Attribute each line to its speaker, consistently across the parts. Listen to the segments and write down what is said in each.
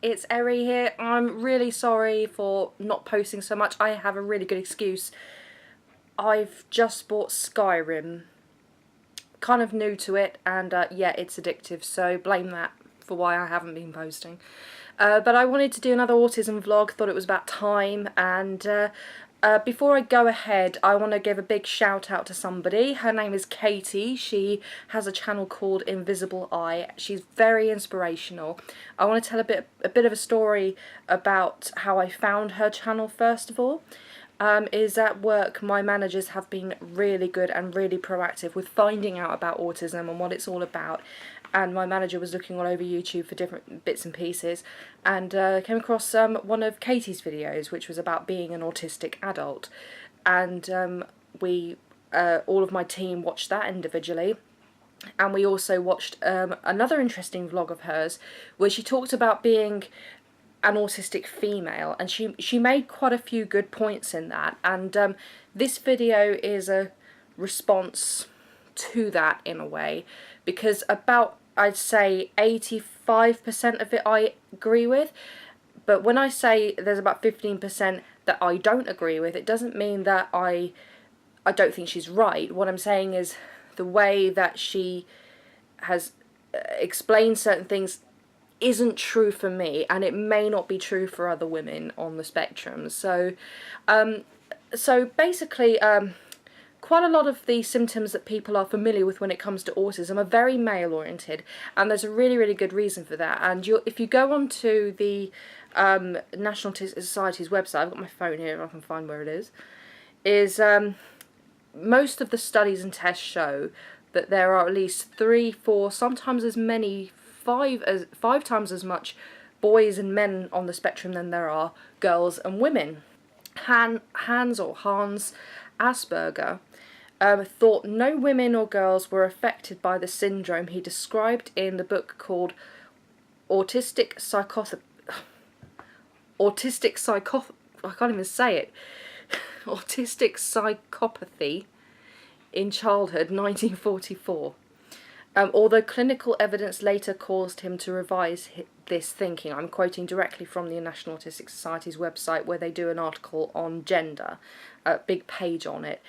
Speaker 1: it's Eri here. I'm really sorry for not posting so much. I have a really good excuse. I've just bought Skyrim, kind of new to it, and yeah, it's addictive, so blame that for why I haven't been posting. But I wanted to do another autism vlog, thought it was about time, and before I go ahead, I want to give a big shout out to somebody. Her name is Katie. She has a channel called Invisible Eye. She's very inspirational. I want to tell a bit of a story about how I found her channel first of all. Is at work my managers have been really good and really proactive with finding out about autism and what it's all about, and my manager was looking all over YouTube for different bits and pieces and came across one of Katie's videos, which was about being an autistic adult, and we all of my team watched that individually. And we also watched another interesting vlog of hers where she talked about being an autistic female, and she made quite a few good points in that, and this video is a response to that in a way, because about, I'd say, 85% of it I agree with, but when I say there's about 15% that I don't agree with, it doesn't mean that I don't think she's right. What I'm saying is the way that she has explained certain things isn't true for me, and it may not be true for other women on the spectrum. So basically, quite a lot of the symptoms that people are familiar with when it comes to autism are very male oriented, and there's a really good reason for that. And if you go onto the National Autistic Society's website, I've got my phone here if I can find where it is most of the studies and tests show that there are at least 3, 4, sometimes as many 5 times as much boys and men on the spectrum than there are girls and women. Hans Asperger thought no women or girls were affected by the syndrome he described in the book called Autistic Psychopathy in Childhood, 1944. Although clinical evidence later caused him to revise this thinking. I'm quoting directly from the National Autistic Society's website, where they do an article on gender, a big page on it.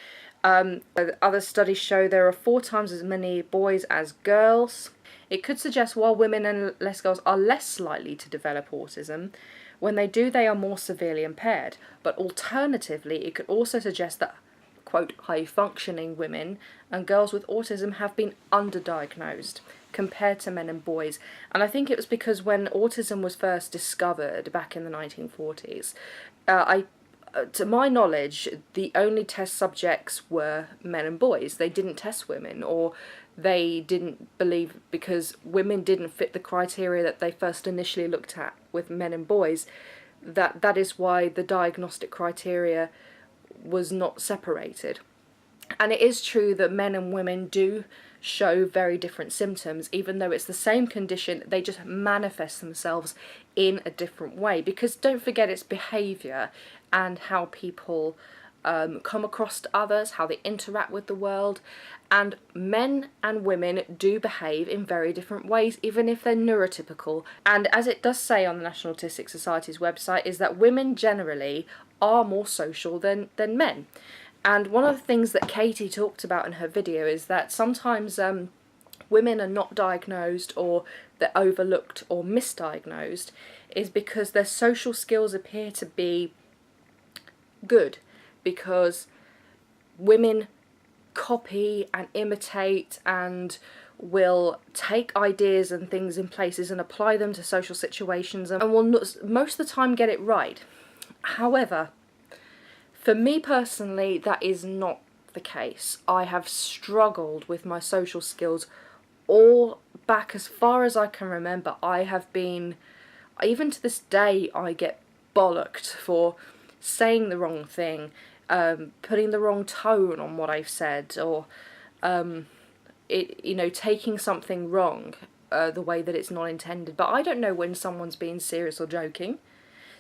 Speaker 1: Other studies show there are 4 times as many boys as girls. It could suggest while women and less girls are less likely to develop autism, when they do they are more severely impaired. But alternatively, it could also suggest that, quote, high-functioning women and girls with autism have been underdiagnosed compared to men and boys. And I think it was because when autism was first discovered back in the 1940s, to my knowledge, the only test subjects were men and boys. They didn't test women, or they didn't believe, because women didn't fit the criteria that they first initially looked at with men and boys, that is why the diagnostic criteria was not separated. And it is true that men and women do show very different symptoms, even though it's the same condition, they just manifest themselves in a different way. Because don't forget, it's behaviour and how people come across to others, how they interact with the world, and men and women do behave in very different ways, even if they're neurotypical. And as it does say on the National Autistic Society's website, is that women generally are more social than men. And one of the things that Katie talked about in her video is that sometimes women are not diagnosed, or they're overlooked or misdiagnosed, is because their social skills appear to be good, because women copy and imitate and will take ideas and things in places and apply them to social situations, and will not, most of the time, get it right. However, for me personally, that is not the case. I have struggled with my social skills all back as far as I can remember. I have been, even to this day, I get bollocked for saying the wrong thing, putting the wrong tone on what I've said, or taking something wrong the way that it's not intended. But I don't know when someone's being serious or joking.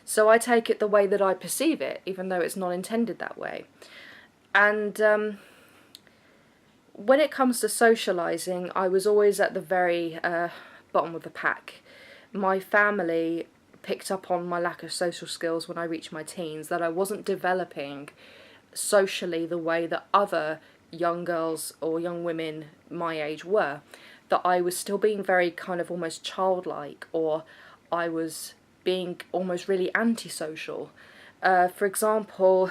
Speaker 1: So I take it the way that I perceive it, even though it's not intended that way. And when it comes to socialising, I was always at the very bottom of the pack. My family picked up on my lack of social skills when I reached my teens, that I wasn't developing socially the way that other young girls or young women my age were, that I was still being very kind of almost childlike, or I was being almost really antisocial. For example,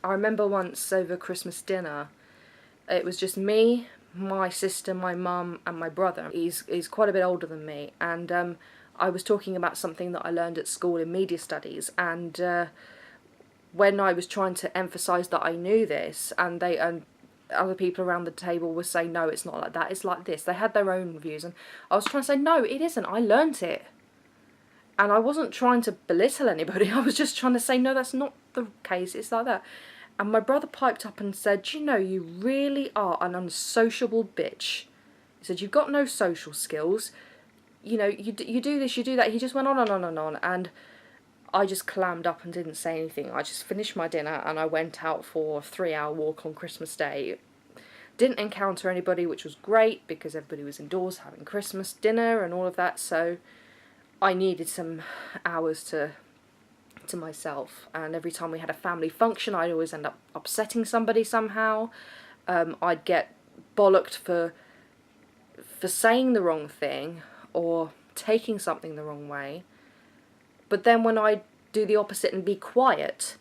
Speaker 1: I remember once over Christmas dinner, it was just me, my sister, my mum and my brother. He's quite a bit older than me, and I was talking about something that I learned at school in media studies, and when I was trying to emphasise that I knew this, and other people around the table were saying, no, it's not like that, it's like this. They had their own views, and I was trying to say, no, it isn't, I learnt it. And I wasn't trying to belittle anybody, I was just trying to say, no, that's not the case, it's like that. And my brother piped up and said, you know, you really are an unsociable bitch. He said, you've got no social skills, you know, you do this, you do that. He just went on and on and on, and I just clammed up and didn't say anything. I just finished my dinner and I went out for a 3-hour walk on Christmas Day. Didn't encounter anybody, which was great because everybody was indoors having Christmas dinner and all of that, so I needed some hours to myself. And every time we had a family function, I'd always end up upsetting somebody somehow. I'd get bollocked for saying the wrong thing or taking something the wrong way. But then when I'd do the opposite and be quiet,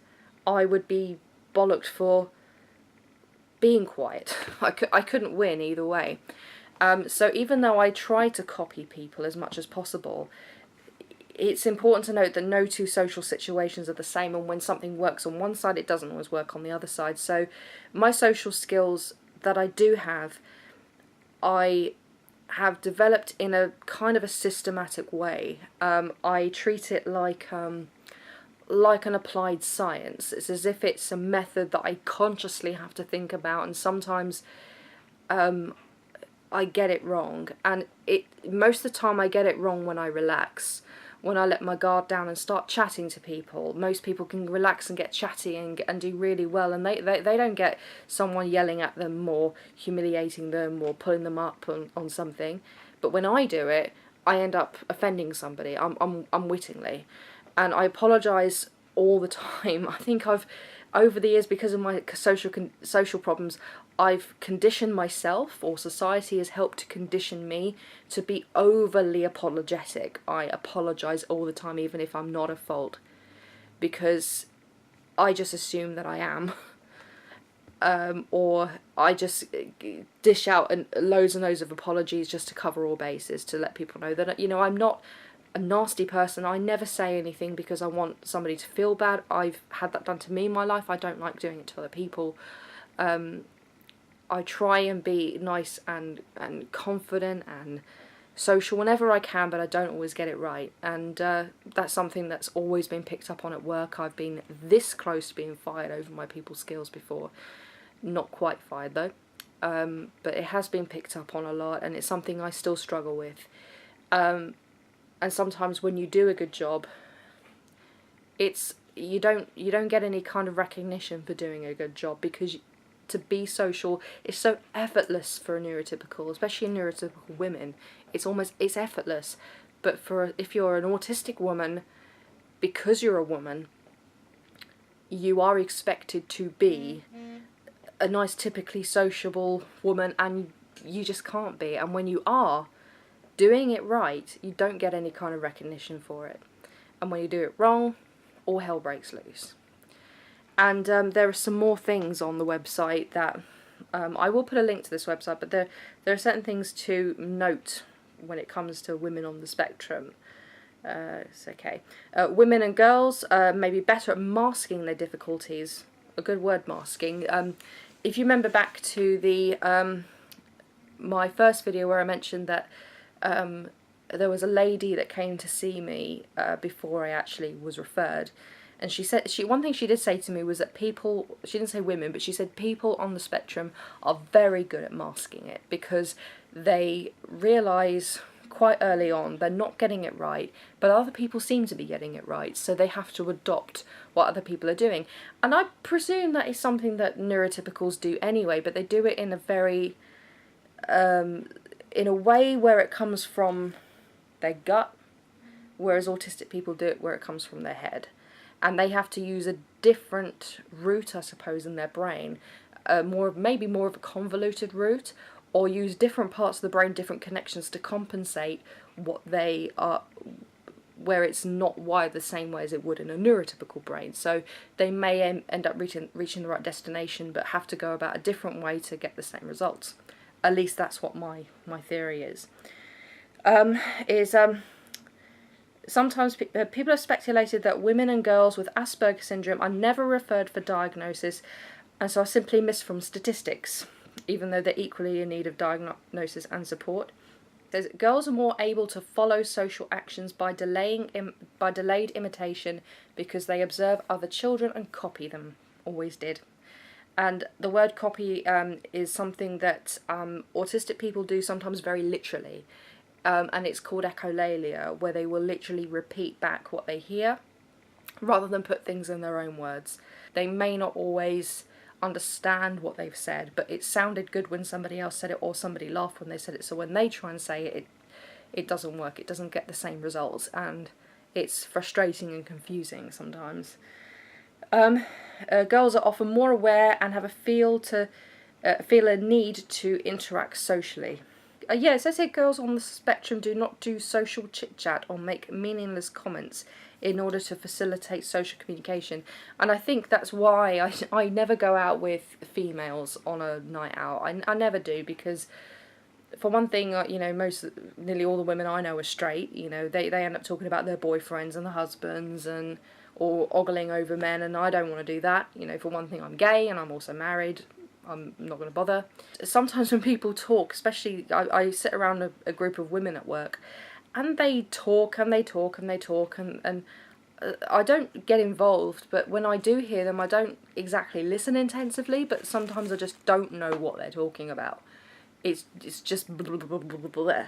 Speaker 1: I would be bollocked for being quiet. I couldn't win either way. So even though I try to copy people as much as possible, it's important to note that no two social situations are the same, and when something works on one side, it doesn't always work on the other side. So my social skills that I do have, I have developed in a kind of a systematic way. I treat it like an applied science. It's as if it's a method that I consciously have to think about, and sometimes I get it wrong. And most of the time I get it wrong when I relax. When I let my guard down and start chatting to people. Most people can relax and get chatty and do really well, and they don't get someone yelling at them or humiliating them or pulling them up on something. But when I do it, I end up offending somebody unwittingly, and I apologise all the time. I think I've, over the years, because of my social problems, I've conditioned myself, or society has helped to condition me, to be overly apologetic. I apologise all the time, even if I'm not at fault, because I just assume that I am. Or I just dish out loads and loads of apologies just to cover all bases, to let people know that, you know, I'm not a nasty person. I never say anything because I want somebody to feel bad. I've had that done to me in my life. I don't like doing it to other people. I try and be nice and confident and social whenever I can, but I don't always get it right. And that's something that's always been picked up on at work. I've been this close to being fired over my people skills before. Not quite fired though. But it has been picked up on a lot, and it's something I still struggle with. And sometimes when you do a good job, you don't get any kind of recognition for doing a good job, because to be social is so effortless for a neurotypical, especially neurotypical women. It's effortless. But if you're an autistic woman, because you're a woman, you are expected to be a nice, typically sociable woman, and you just can't be. And when you are doing it right, you don't get any kind of recognition for it. And when you do it wrong, all hell breaks loose. And there are some more things on the website that I will put a link to this website, but there are certain things to note when it comes to women on the spectrum. It's okay. Women and girls may be better at masking their difficulties. A good word, masking. If you remember back to the my first video where I mentioned that there was a lady that came to see me before I actually was referred. And she said, one thing she did say to me was that people, she didn't say women, but she said people on the spectrum are very good at masking it, because they realise quite early on they're not getting it right, but other people seem to be getting it right, so they have to adopt what other people are doing. And I presume that is something that neurotypicals do anyway, but they do it in a very, in a way where it comes from their gut, whereas autistic people do it where it comes from their head. And they have to use a different route, I suppose, in their brain, maybe more of a convoluted route, or use different parts of the brain, different connections to compensate what they are, where it's not wired the same way as it would in a neurotypical brain. So they may end up reaching the right destination, but have to go about a different way to get the same results. At least that's what my theory is. Sometimes people have speculated that women and girls with Asperger's syndrome are never referred for diagnosis, and so are simply missed from statistics, even though they're equally in need of diagnosis and support. It says girls are more able to follow social actions by delayed imitation because they observe other children and copy them. Always did. And the word copy is something that autistic people do sometimes very literally. And it's called echolalia, where they will literally repeat back what they hear rather than put things in their own words. They may not always understand what they've said, but it sounded good when somebody else said it, or somebody laughed when they said it, so when they try and say it, it doesn't work, it doesn't get the same results, and it's frustrating and confusing sometimes. Girls are often more aware and have feel a need to interact socially. Yeah, it says here girls on the spectrum do not do social chit-chat or make meaningless comments in order to facilitate social communication. And I think that's why I never go out with females on a night out. I never do, because for one thing, nearly all the women I know are straight. They end up talking about their boyfriends and their husbands or ogling over men, and I don't want to do that. For one thing, I'm gay and I'm also married. I'm not going to bother. Sometimes when people talk, especially I sit around a group of women at work, and they talk and they talk and they talk, and I don't get involved, but when I do hear them, I don't exactly listen intensively, but sometimes I just don't know what they're talking about. It's just blah, blah, blah, blah, blah, blah.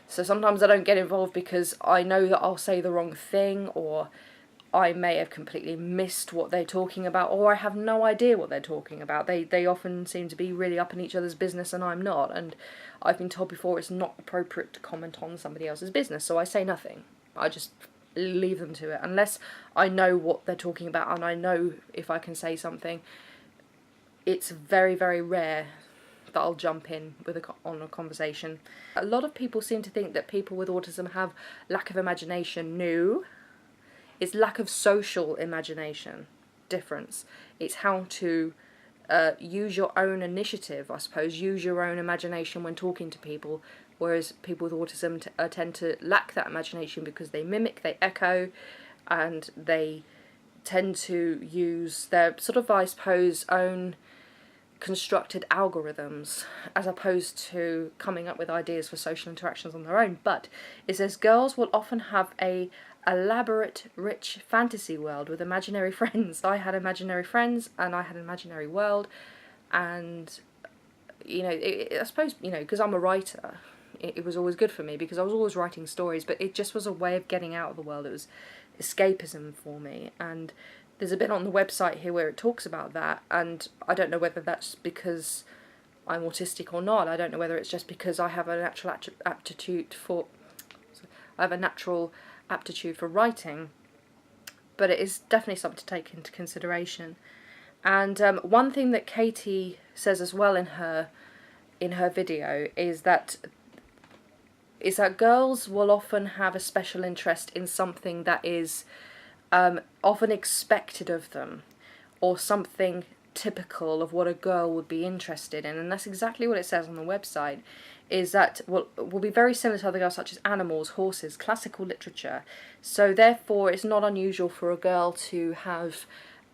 Speaker 1: So sometimes I don't get involved because I know that I'll say the wrong thing, or I may have completely missed what they're talking about, or I have no idea what they're talking about. They often seem to be really up in each other's business and I'm not, and I've been told before it's not appropriate to comment on somebody else's business, so I say nothing. I just leave them to it, unless I know what they're talking about and I know if I can say something. It's very, very rare that I'll jump in on a conversation. A lot of people seem to think that people with autism have lack of imagination. No. It's lack of social imagination. Difference. It's how to use your own initiative, I suppose, use your own imagination when talking to people, whereas people with autism tend to lack that imagination because they mimic, they echo, and they tend to use their sort of, I suppose, own constructed algorithms as opposed to coming up with ideas for social interactions on their own. But it says girls will often have a elaborate, rich fantasy world with imaginary friends. I had imaginary friends and I had an imaginary world, and I suppose because I'm a writer, it was always good for me because I was always writing stories, but it just was a way of getting out of the world. It was escapism for me, and there's a bit on the website here where it talks about that, and I don't know whether that's because I'm autistic or not. I don't know whether it's just because I have a natural aptitude for writing, but it is definitely something to take into consideration. And one thing that Katie says as well in her video is that girls will often have a special interest in something that is often expected of them, or something typical of what a girl would be interested in, and that's exactly what it says on the website, is that will be very similar to other girls, such as animals, horses, classical literature. So therefore it's not unusual for a girl to have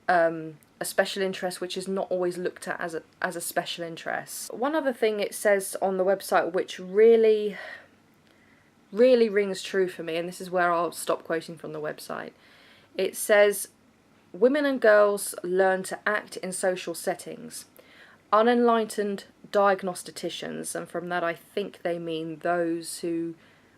Speaker 1: a special interest which is not always looked at as a special interest. One other thing it says on the website which really rings true for me, and this is where I'll stop quoting from the website. It says, women and girls learn to act in social settings. Unenlightened diagnosticians, and from that I think they mean those who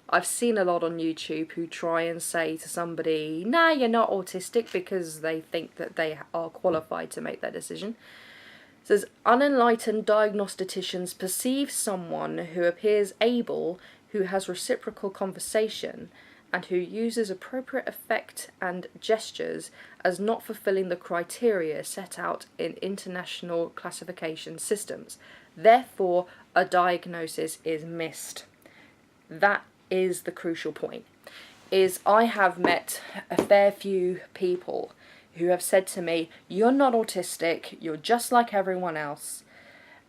Speaker 1: I've seen a lot on YouTube who try and say to somebody, nah, you're not autistic, because they think that they are qualified to make that decision. It says, unenlightened diagnosticians perceive someone who appears able, who has reciprocal conversation, and who uses appropriate effect and gestures as not fulfilling the criteria set out in international classification systems. Therefore, a diagnosis is missed. That is the crucial point. Is I have met a fair few people who have said to me, "You're not autistic, you're just like everyone else."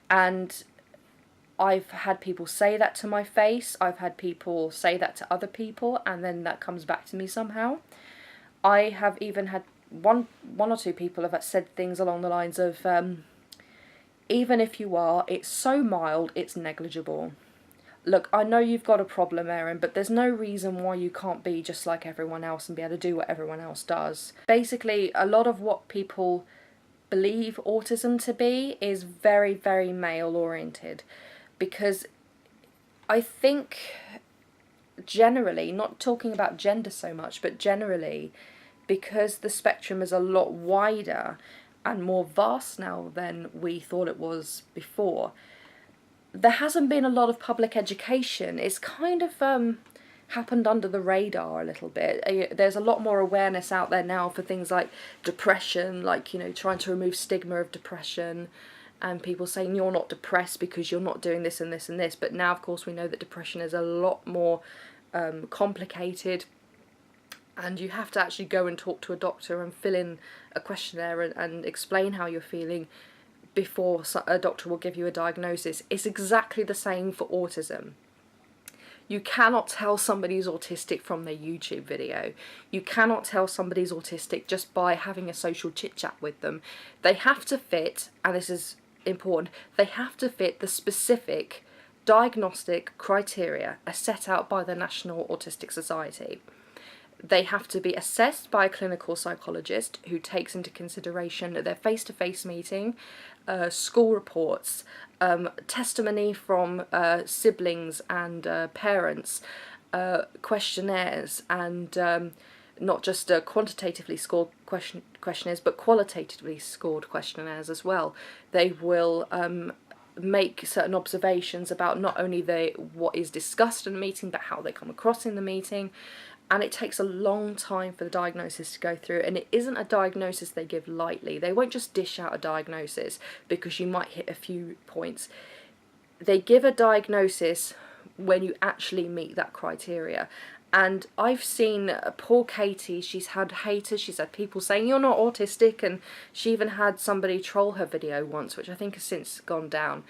Speaker 1: And I've had people say that to my face, I've had people say that to other people, and then that comes back to me somehow. I have even had one or two people have said things along the lines of, even if you are, it's so mild, it's negligible. Look, I know you've got a problem, Erin, but there's no reason why you can't be just like everyone else and be able to do what everyone else does. Basically, a lot of what people believe autism to be is very, very male-oriented. Because I think generally, not talking about gender so much, but generally, because the spectrum is a lot wider and more vast now than we thought it was before, there hasn't been a lot of public education. It's kind of happened under the radar a little bit. There's a lot more awareness out there now for things like depression, like, you know, trying to remove stigma of depression, and people saying you're not depressed because you're not doing this and this and this. But now, of course, we know that depression is a lot more complicated, and you have to actually go and talk to a doctor and fill in a questionnaire and explain how you're feeling before a doctor will give you a diagnosis. It's exactly the same for autism. You cannot tell somebody's autistic from their YouTube video. You cannot tell somebody's autistic just by having a social chit-chat with them. They have to fit, and this is important, they have to fit the specific diagnostic criteria as set out by the National Autistic Society. They have to be assessed by a clinical psychologist who takes into consideration their face-to-face meeting, school reports, testimony from siblings and parents, questionnaires, and not just quantitatively scored questionnaires, but qualitatively scored questionnaires as well. They will make certain observations about not only what is discussed in the meeting, but how they come across in the meeting. And it takes a long time for the diagnosis to go through, and it isn't a diagnosis they give lightly. They won't just dish out a diagnosis because you might hit a few points. They give a diagnosis when you actually meet that criteria. And I've seen poor Katie, she's had haters, she's had people saying you're not autistic, and she even had somebody troll her video once, which I think has since gone down.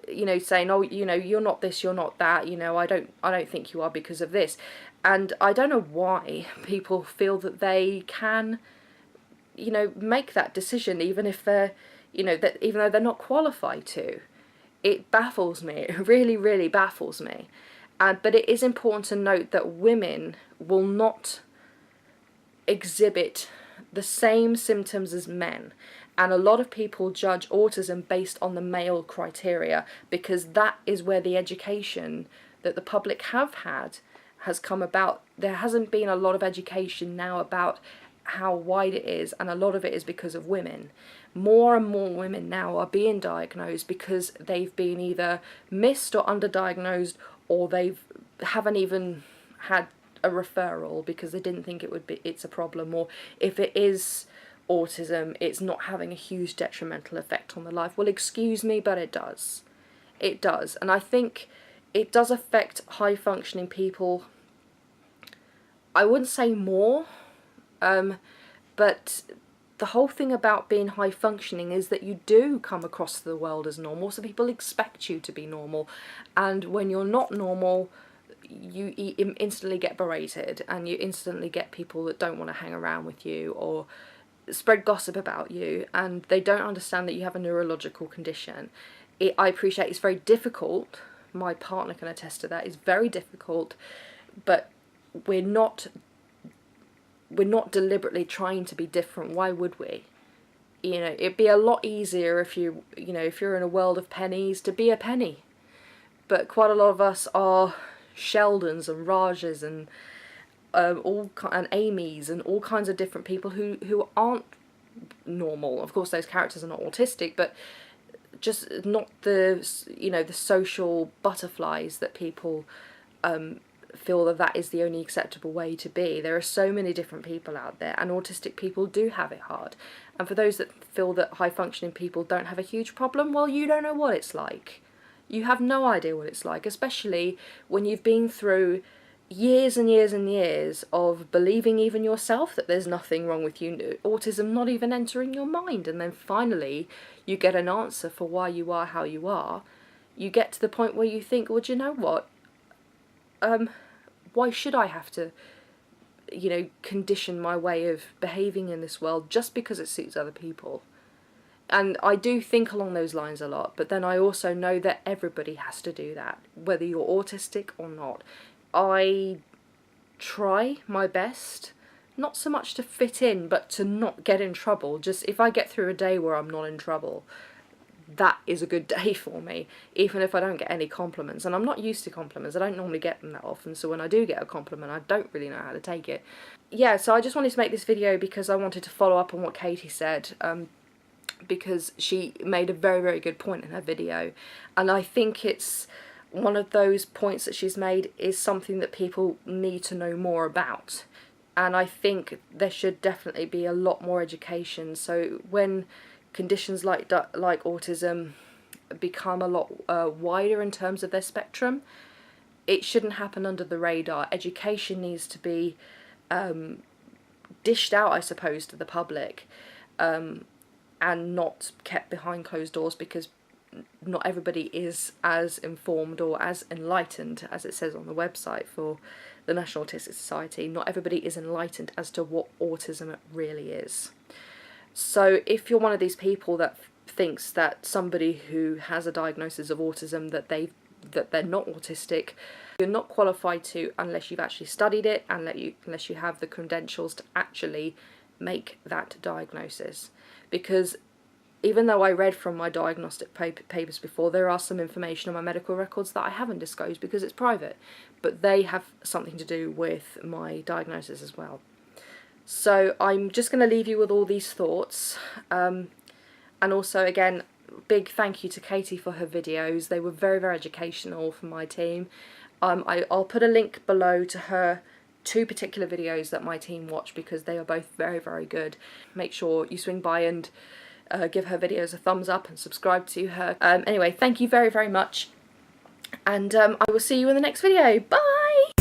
Speaker 1: You know, saying, oh, you know, you're not this, you're not that, you know, I don't think you are because of this. And I don't know why people feel that they can, you know, make that decision, even if they're, you know, that even though they're not qualified to. It baffles me. It really, really baffles me. But it is important to note that women will not exhibit the same symptoms as men. And a lot of people judge autism based on the male criteria, because that is where the education that the public have had has come about. There hasn't been a lot of education now about how wide it is, and a lot of it is because of women. More and more women now are being diagnosed because they've been either missed or underdiagnosed, or haven't even had a referral because they didn't think it's a problem, or if it is autism, it's not having a huge detrimental effect on their life. Well, excuse me, but it does. It does. And I think it does affect high functioning people. I wouldn't say more, but the whole thing about being high functioning is that you do come across the world as normal, so people expect you to be normal, and when you're not normal, you instantly get berated, and you instantly get people that don't want to hang around with you or spread gossip about you, and they don't understand that you have a neurological condition. I appreciate it's very difficult, my partner can attest to that, it's very difficult, but we're not deliberately trying to be different. Why would we? You know, it'd be a lot easier if you're in a world of pennies to be a penny, but quite a lot of us are Sheldons and Rajas and and Amy's and all kinds of different people who aren't normal. Of course, those characters are not autistic, but just not the, you know, the social butterflies that people feel that that is the only acceptable way to be. There are so many different people out there, and autistic people do have it hard. And for those that feel that high functioning people don't have a huge problem, well, you don't know what it's like. You have no idea what it's like, especially when you've been through years and years and years of believing even yourself that there's nothing wrong with you, autism not even entering your mind, and then finally you get an answer for why you are how you are. You get to the point where you think, well, do you know what? Why should I have to, you know, condition my way of behaving in this world just because it suits other people? And I do think along those lines a lot, but then I also know that everybody has to do that, whether you're autistic or not. I try my best, not so much to fit in, but to not get in trouble. Just if I get through a day where I'm not in trouble, that is a good day for me, even if I don't get any compliments. And I'm not used to compliments. I don't normally get them that often, so when I do get a compliment, I don't really know how to take it. Yeah, so I just wanted to make this video because I wanted to follow up on what Katie said, because she made a very, very good point in her video. And I think it's one of those points that she's made is something that people need to know more about. And I think there should definitely be a lot more education. So when conditions like autism become a lot wider in terms of their spectrum, it shouldn't happen under the radar. Education needs to be dished out, I suppose, to the public, and not kept behind closed doors, because not everybody is as informed or as enlightened, as it says on the website for the National Autistic Society. Not everybody is enlightened as to what autism really is. So if you're one of these people that thinks that somebody who has a diagnosis of autism, that they're not autistic, you're not qualified to, unless you've actually studied it and unless you have the credentials to actually make that diagnosis. Because even though I read from my diagnostic papers before, there are some information on my medical records that I haven't disclosed because it's private, but they have something to do with my diagnosis as well. So I'm just going to leave you with all these thoughts, and also, again, big thank you to Katie for her videos. They were very, very educational for my team. I'll put a link below to her 2 particular videos that my team watched, because they are both very, very good. Make sure you swing by and give her videos a thumbs up and subscribe to her. Anyway, thank you very, very much, and I will see you in the next video. Bye!